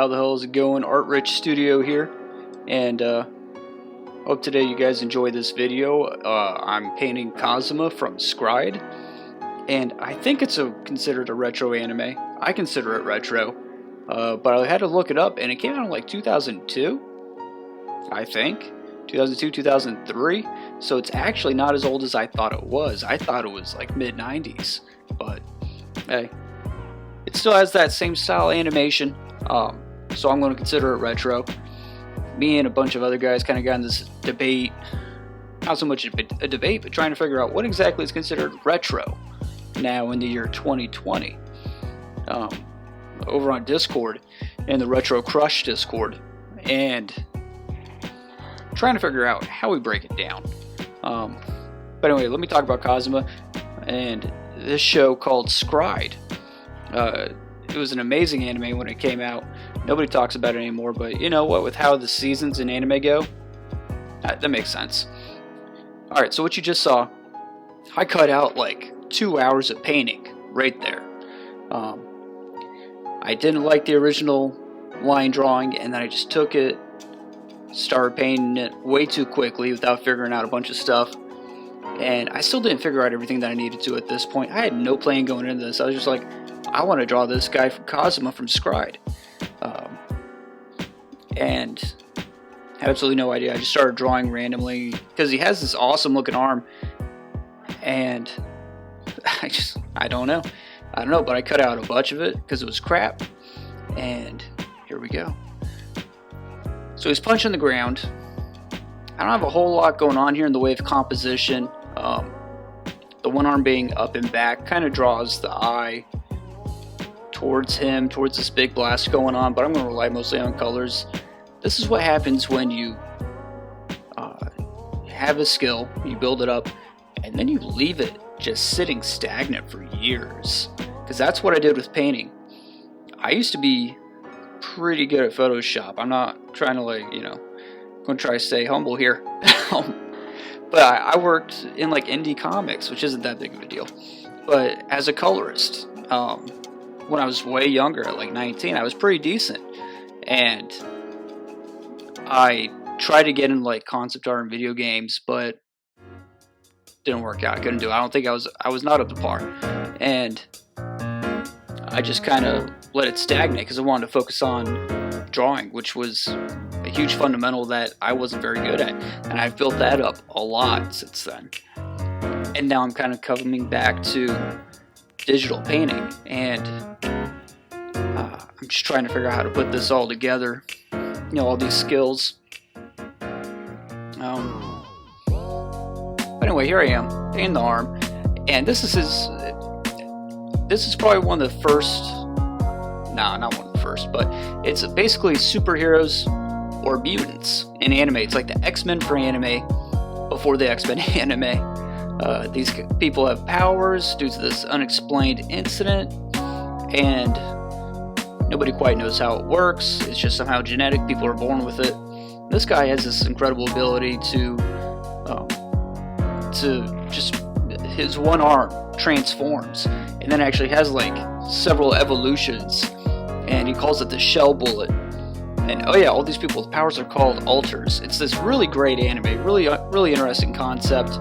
the hell is it going? Art Rich Studio here, and hope today you guys enjoy this video. I'm painting Kazuma from Scried, and I think it's considered a retro anime. I consider it retro, but I had to look it up, and it came out in like 2002, I think. 2002, 2003, so it's actually not as old as I thought it was. I thought it was like mid-90s, but hey, it still has that same style animation, so I'm going to consider it retro. Me and a bunch of other guys kind of got in this debate, not so much a debate, but trying to figure out what exactly is considered retro now in the year 2020. Over on Discord, in the Retro Crush Discord, and trying to figure out how we break it down. But anyway, let me talk about Kazuma and this show called Scried. It was an amazing anime when it came out. Nobody talks about it anymore, but you know what, with how the seasons in anime go, that makes sense. Alright, so what you just saw, I cut out like 2 hours of painting right there. I didn't like the original line drawing, and then I just took it, started painting it way too quickly without figuring out a bunch of stuff, and I still didn't figure out everything that I needed to at this point. I had no plan going into this. I was just like, I want to draw this guy from Kazuma from Scried, and had absolutely no idea. I just started drawing randomly because he has this awesome looking arm, and I don't know, but I cut out a bunch of it because it was crap, and here we go. So he's punching the ground. I don't have a whole lot going on here in the way of composition. The one arm being up and back kind of draws the eye towards him, towards this big blast going on, but I'm going to rely mostly on colors. This is what happens when you have a skill, you build it up, and then you leave it just sitting stagnant for years. Because that's what I did with painting. I used to be pretty good at Photoshop. I'm not trying to, like, you know, going to try to stay humble here. But I worked in like indie comics, which isn't that big of a deal. But as a colorist, when I was way younger, at like 19, I was pretty decent. And I tried to get in like concept art and video games, but didn't work out. I couldn't do it. I don't think I was not up to par. And I just kind of let it stagnate because I wanted to focus on drawing, which was a huge fundamental that I wasn't very good at, and I've built that up a lot since then. And now I'm kind of coming back to digital painting, and I'm just trying to figure out how to put this all together, you know, all these skills. But anyway, here I am painting the arm, and this is probably one of the first, not one of the first, but it's basically superheroes or mutants in anime. It's like the X-Men for anime before the X-Men anime. These people have powers due to this unexplained incident, and nobody quite knows how it works. It's just somehow genetic. People are born with it. This guy has this incredible ability to just, his one arm transforms, and then actually has like several evolutions, and he calls it the shell bullet. And oh yeah, all these people's powers are called alters. It's this really great anime, really interesting concept.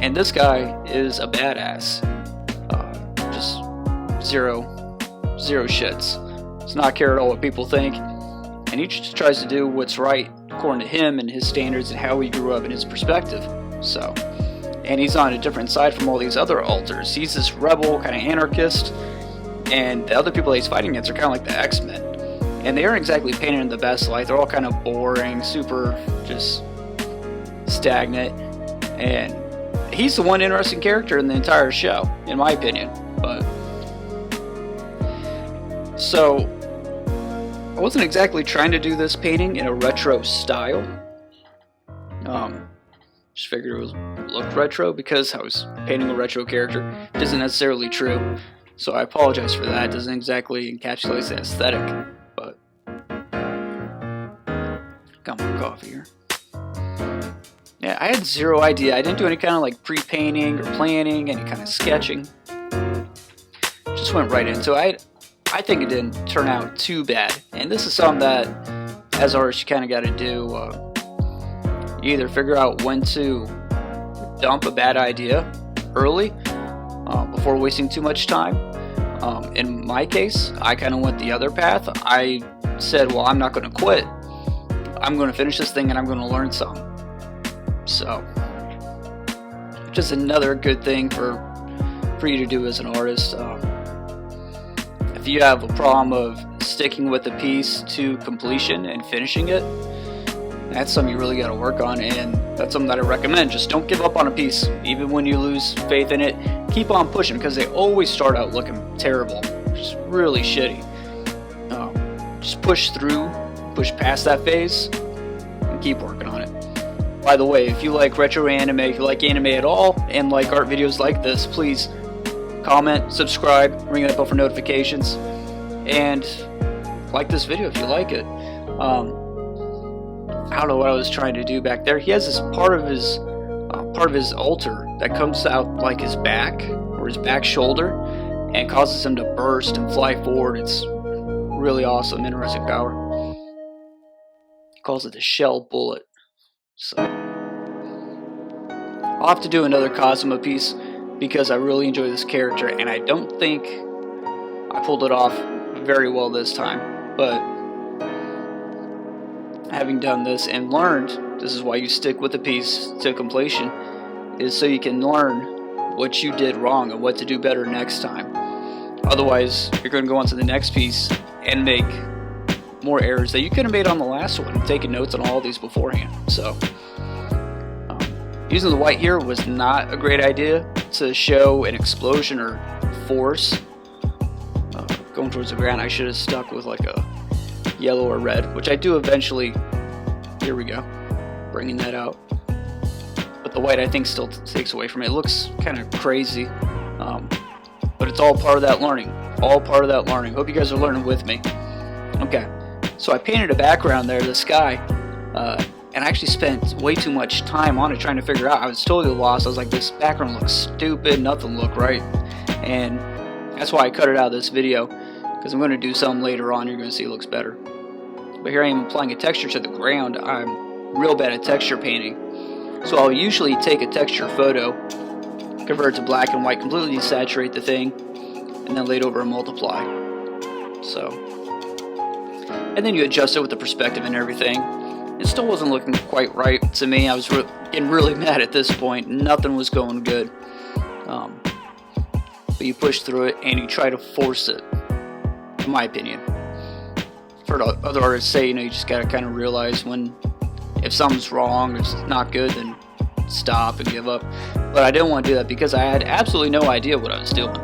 And this guy is a badass. Just zero shits. Does not care at all what people think, and he just tries to do what's right according to him and his standards and how he grew up and his perspective. So, and he's on a different side from all these other alters. He's this rebel, kind of anarchist, and the other people that he's fighting against are kind of like the X-Men. And they aren't exactly painted in the best light. They're all kind of boring, super just stagnant. And he's the one interesting character in the entire show, in my opinion. But so I wasn't exactly trying to do this painting in a retro style. Just figured it looked retro because I was painting a retro character. It isn't necessarily true, so I apologize for that. It doesn't exactly encapsulate the aesthetic. But got my coffee here. Yeah, I had zero idea. I didn't do any kind of like pre-painting or planning, any kind of sketching. Just went right into it. I think it didn't turn out too bad. And this is something that, as artists, you kind of got to do. You either figure out when to dump a bad idea early before wasting too much time. In my case, I kind of went the other path. I said, well, I'm not going to quit. I'm going to finish this thing and I'm going to learn some. So, just another good thing for you to do as an artist. If you have a problem of sticking with a piece to completion and finishing it, that's something you really got to work on, and that's something that I recommend. Just don't give up on a piece, even when you lose faith in it. Keep on pushing, because they always start out looking terrible, just really shitty. Just push through, push past that phase, and keep working on it. By the way, if you like retro anime, if you like anime at all, and like art videos like this, please comment, subscribe, ring that bell for notifications, and like this video if you like it. I don't know what I was trying to do back there. He has this part of his altar that comes out like his back or his back shoulder and causes him to burst and fly forward. It's really awesome, interesting power. He calls it the shell bullet. So I'll have to do another Kazuma piece because I really enjoy this character, and I don't think I pulled it off very well this time, but having done this and learned, this is why you stick with the piece to completion, is so you can learn what you did wrong and what to do better next time. Otherwise, you're going to go on to the next piece and make more errors that you could have made on the last one, taking notes on all these beforehand. So, using the white here was not a great idea to show an explosion or force going towards the ground. I should have stuck with like a yellow or red, which I do eventually. Here we go, bringing that out. But the white, I think, still takes away from it. It looks kind of crazy, but it's all part of that learning. All part of that learning. Hope you guys are learning with me. Okay, so I painted a background there, the sky, and I actually spent way too much time on it trying to figure out. I was totally lost. I was like, this background looks stupid, nothing looked right, and that's why I cut it out of this video, because I'm going to do something later on. You're going to see it looks better. But here I am applying a texture to the ground. I'm real bad at texture painting. So I'll usually take a texture photo, convert it to black and white, completely desaturate the thing, and then lay it over and multiply. So, and then you adjust it with the perspective and everything. It still wasn't looking quite right to me. I was getting really mad at this point. Nothing was going good. But you push through it and you try to force it, in my opinion. I've heard other artists say, you just gotta kind of realize when, if something's wrong, if it's not good, then stop and give up. But I didn't want to do that because I had absolutely no idea what I was doing.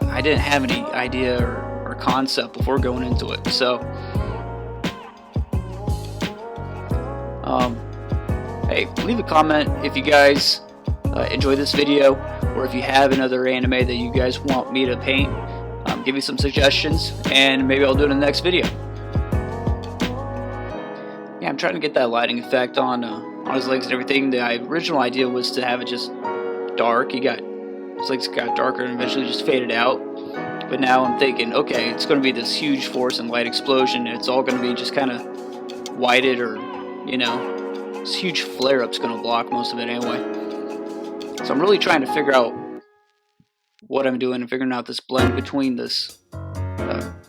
I didn't have any idea or concept before going into it. So, hey, leave a comment if you guys enjoy this video, or if you have another anime that you guys want me to paint. Give me some suggestions, and maybe I'll do it in the next video. Yeah, I'm trying to get that lighting effect on his legs and everything. The original idea was to have it just dark. His legs got darker and eventually just faded out. But now I'm thinking, okay, it's going to be this huge force and light explosion, and it's all going to be just kind of whited, or, this huge flare-up's going to block most of it anyway. So I'm really trying to figure out what I'm doing and figuring out this blend between this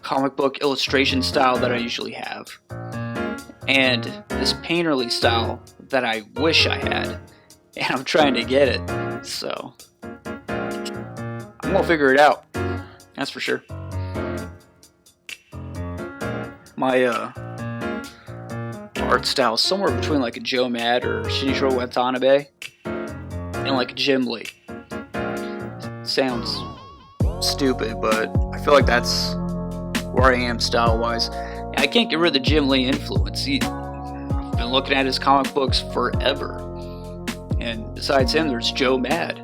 comic book illustration style that I usually have and this painterly style that I wish I had, and I'm trying to get it. So I'm gonna figure it out, that's for sure. My art style is somewhere between like a Joe Mad or Shinichiro Watanabe and like a Jim Lee. Sounds stupid, but I feel like that's where I am style-wise. I can't get rid of the Jim Lee influence. I've been looking at his comic books forever. And besides him, there's Joe Mad.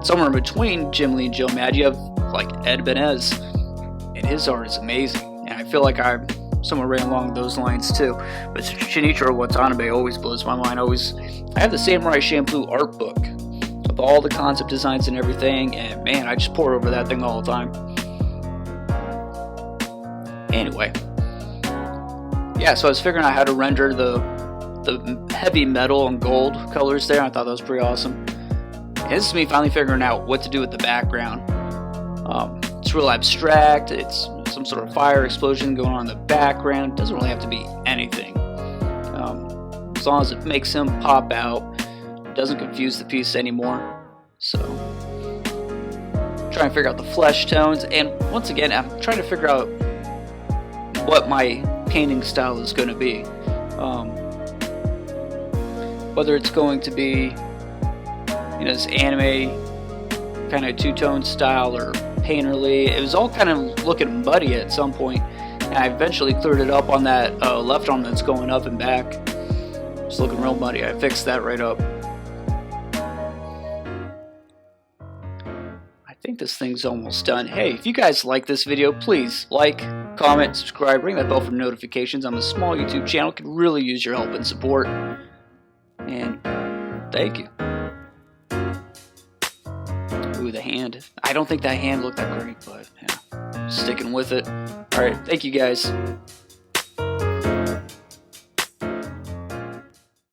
Somewhere in between Jim Lee and Joe Mad, you have like Ed Benez, and his art is amazing. And I feel like I'm somewhere right along those lines too. But Shinichiro Watanabe always blows my mind. I have the Samurai Champloo art book with all the concept designs and everything, and man, I just pour over that thing all the time. Anyway, yeah, so I was figuring out how to render the heavy metal and gold colors there. I thought that was pretty awesome. And this is me finally figuring out what to do with the background. It's real abstract. It's some sort of fire explosion going on in the background. It doesn't really have to be anything. As long as it makes him pop out, it doesn't confuse the piece anymore. So, trying to figure out the flesh tones, and once again, I'm trying to figure out what my painting style is going to be. Whether it's going to be, this anime kind of two-tone style or painterly. It was all kind of looking muddy at some point, and I eventually cleared it up on that left arm that's going up and back. It's looking real muddy. I fixed that right up. I think this thing's almost done. Hey, if you guys like this video, please like, comment, subscribe, ring that bell for notifications. I'm a small YouTube channel, could really use your help and support. And thank you. Ooh, the hand. I don't think that hand looked that great, but yeah, sticking with it. Alright, thank you guys.